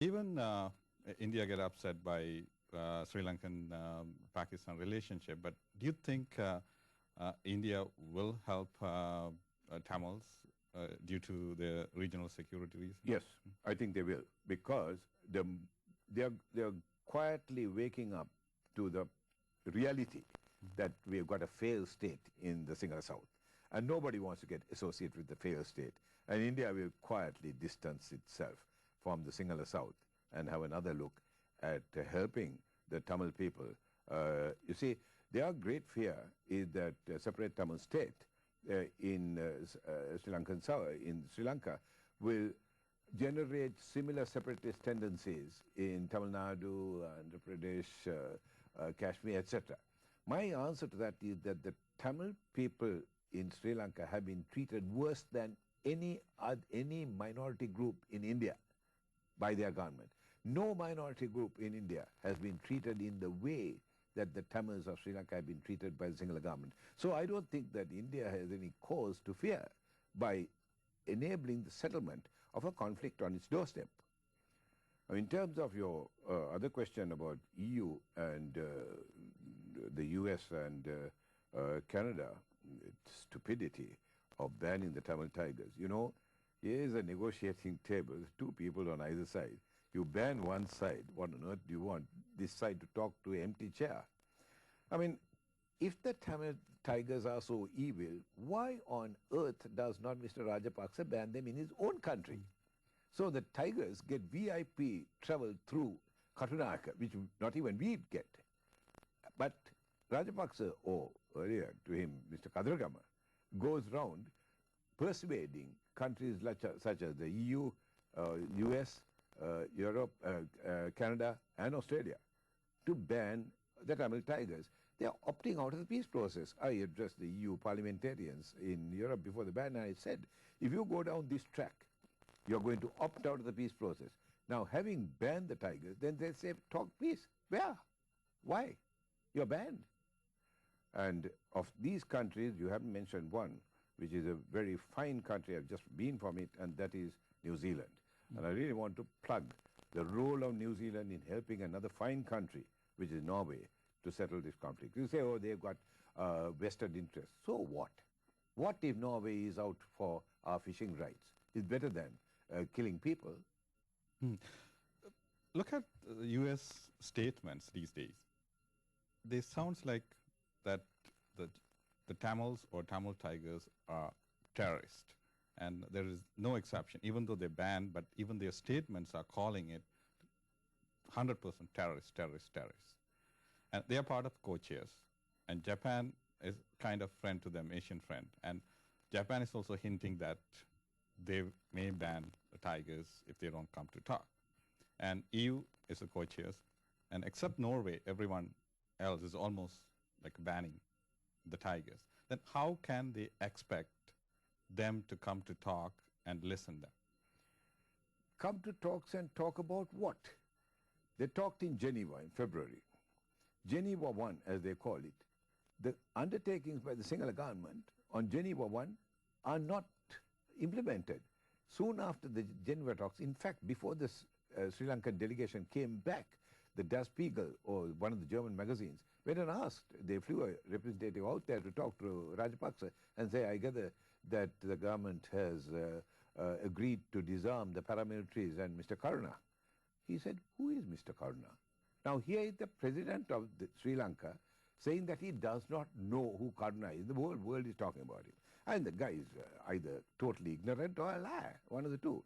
Even India get upset by Sri Lankan Pakistan relationship, but do you think India will help Tamils due to the regional security reasons? Yes, I think they will, because they're quietly waking up to the reality that we've got a failed state in the Sinhala South. And nobody wants to get associated with the failed state. And India will quietly distance itself from the Sinhala South and have another look at helping the Tamil people. You see, their great fear is that a separate Tamil state in Sri Lanka will generate similar separatist tendencies in Tamil Nadu, Andhra Pradesh, Kashmir, etc. My answer to that is that the Tamil people in Sri Lanka have been treated worse than any minority group in India by their government. No minority group in India has been treated in the way that the Tamils of Sri Lanka have been treated by the Sinhala government. So I don't think that India has any cause to fear by enabling the settlement of a conflict on its doorstep. Now, in terms of your other question about EU and the US and Canada, stupidity of banning the Tamil Tigers. You know, here is a negotiating table, two people on either side. You ban one side, what on earth do you want this side to talk to an empty chair? I mean, if the Tamil Tigers are so evil, why on earth does not Mr. Rajapaksa ban them in his own country? So the Tigers get VIP travel through Katunayaka, which not even we'd get. But Rajapaksa, or earlier to him, Mr. Kadragama, goes round persuading countries such as the EU, US, Europe, Canada, and Australia to ban the Tamil Tigers. They are opting out of the peace process. I addressed the EU parliamentarians in Europe before the ban, and I said, if you go down this track, you're going to opt out of the peace process. Now, having banned the Tigers, then they say, talk peace. Where? Why? You're banned. And of these countries, you haven't mentioned one, which is a very fine country. I've just been from it, and that is New Zealand. And I really want to plug the role of New Zealand in helping another fine country, which is Norway, to settle this conflict. You say, oh, they've got vested interests. So what? What if Norway is out for our fishing rights? It's better than killing people. Look at U.S. statements these days. They sounds like that the Tamils or Tamil Tigers are terrorists. And there is no exception, even though they banned, but even their statements are calling it 100% terrorists. And they are part of co-chairs. And Japan is kind of friend to them, Asian friend. And Japan is also hinting that they may ban the Tigers if they don't come to talk. And EU is a co-chairs. And except Norway, everyone else is almost like banning the Tigers. Then how can they expect them to come to talk and listen them? Come to talks and talk about what? They talked in Geneva in February. Geneva 1, as they call it. The undertakings by the Sinhala government on Geneva 1 are not implemented. Soon after the Geneva talks, in fact, before the Sri Lankan delegation came back, the Der Spiegel, or one of the German magazines, went and asked. They flew a representative out there to talk to Rajapaksa and say, I gather that the government has agreed to disarm the paramilitaries and Mr. Karuna. He said, who is Mr. Karuna? Now here is the president of Sri Lanka saying that he does not know who Karuna is. The whole world is talking about him. And the guy is either totally ignorant or a liar, one of the two.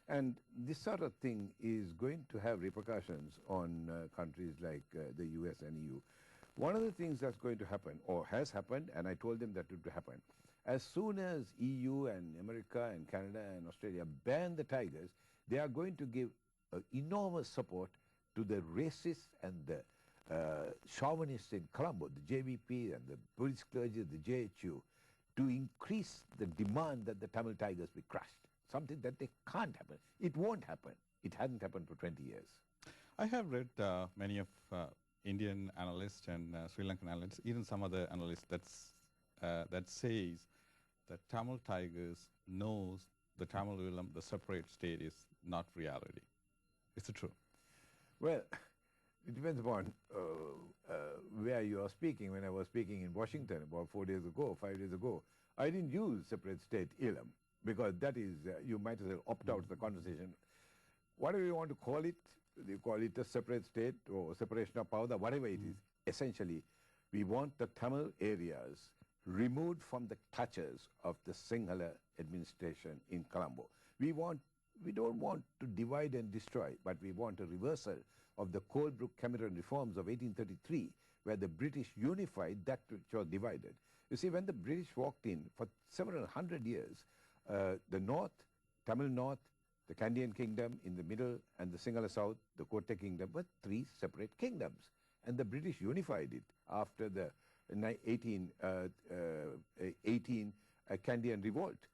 And this sort of thing is going to have repercussions on countries like the US and EU. One of the things that's going to happen, or has happened, and I told them that it would happen, as soon as EU and America and Canada and Australia ban the Tigers, they are going to give enormous support to the racists and the chauvinists in Colombo, the JVP and the Buddhist clergy, the JHU, to increase the demand that the Tamil Tigers be crushed. Something that they can't happen. It won't happen. It hasn't happened for 20 years. I have read many of Indian analysts and Sri Lankan analysts, even some other analysts that says that Tamil Tigers knows the Tamil Eelam, the separate state, is not reality. Is it true? Well, it depends upon where you are speaking. When I was speaking in Washington about 4 days ago, 5 days ago, I didn't use separate state Elam because that is, you might as well opt out of the conversation. Whatever you want to call it, you call it a separate state or separation of power, whatever it is, essentially, we want the Tamil areas removed from the clutches of the Sinhala administration in Colombo. We don't want to divide and destroy, but we want a reversal of the Colebrook-Cameron reforms of 1833, where the British unified that which was divided. You see, when the British walked in, for several hundred years, the North, Tamil North, the Kandyan Kingdom in the middle, and the Sinhala South, the Kotte Kingdom, were three separate kingdoms. And the British unified it after the 1818 Kandyan Revolt.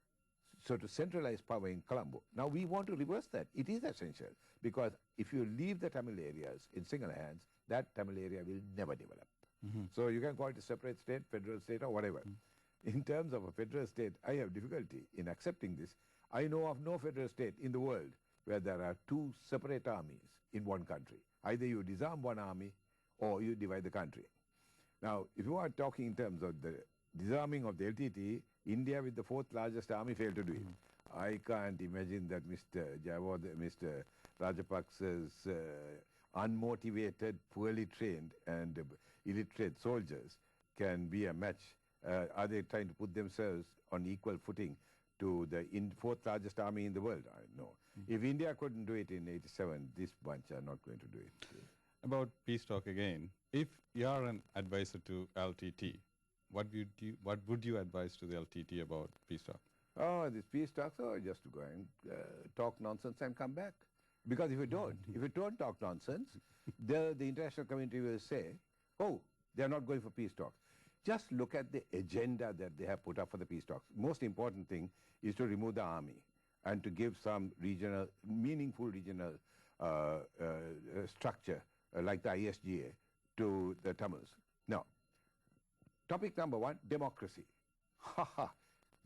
So to centralize power in Colombo. Now we want to reverse that. It is essential because if you leave the Tamil areas in Sinhala hands, that Tamil area will never develop. So you can call it a separate state, federal state or whatever. In terms of a federal state, I have difficulty in accepting this. I know of no federal state in the world where there are two separate armies in one country. Either you disarm one army or you divide the country. Now, if you are talking in terms of the disarming of the LTT, India with the fourth largest army failed to do it. I can't imagine that Mr. Rajapaksa's unmotivated, poorly trained and illiterate soldiers can be a match. Are they trying to put themselves on equal footing to the fourth largest army in the world? I know. If India couldn't do it in 87, this bunch are not going to do it. About peace talk again, if you are an advisor to LTT, what would you advise to the LTT about peace talk? Oh, this peace talks, just to go and talk nonsense and come back. Because if you don't talk nonsense, the international community will say, oh, they're not going for peace talks. Just look at the agenda that they have put up for the peace talks. Most important thing is to remove the army and to give some regional, meaningful regional structure like the ISGA to the Tamils. Now, topic number one, democracy.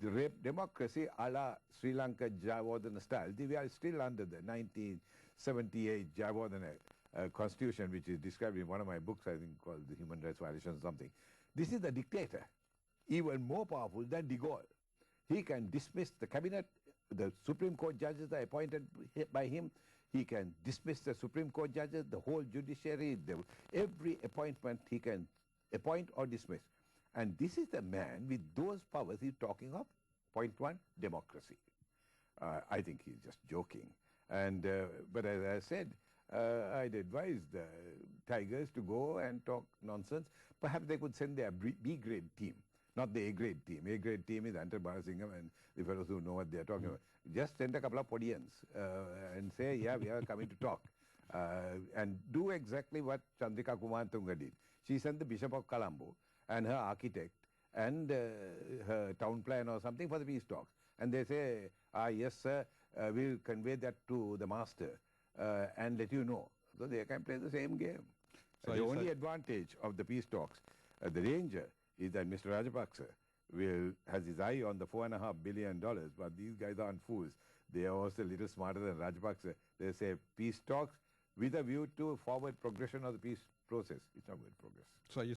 The democracy a la Sri Lanka Jayawardena style. We are still under the 1978 Jayawardena constitution, which is described in one of my books, I think, called The Human Rights Violation or something. This is the dictator, even more powerful than de Gaulle. He can dismiss the cabinet, the Supreme Court judges are appointed by him. He can dismiss the Supreme Court judges, the whole judiciary, every appointment he can appoint or dismiss. And this is the man with those powers he's talking of. Point one, democracy. I think he's just joking. And but as I said, I'd advise the Tigers to go and talk nonsense. Perhaps they could send their B-grade team, not the A-grade team. A-grade team is Antar Balasingham and the fellows who know what they're talking about. Just send a couple of Podians and say, yeah, we are coming to talk. And do exactly what Chandrika Kumantunga did. She sent the Bishop of Colombo and her architect and her town plan or something for the peace talks. And they say, yes, sir, we'll convey that to the master and let you know. So they can play the same game. So the only advantage of the peace talks, the danger is that Mr. Rajapaksa has his eye on the $4.5 billion, but these guys aren't fools. They are also a little smarter than Rajapaksa. They say peace talks with a view to forward progression of the peace process. It's not good progress. So are you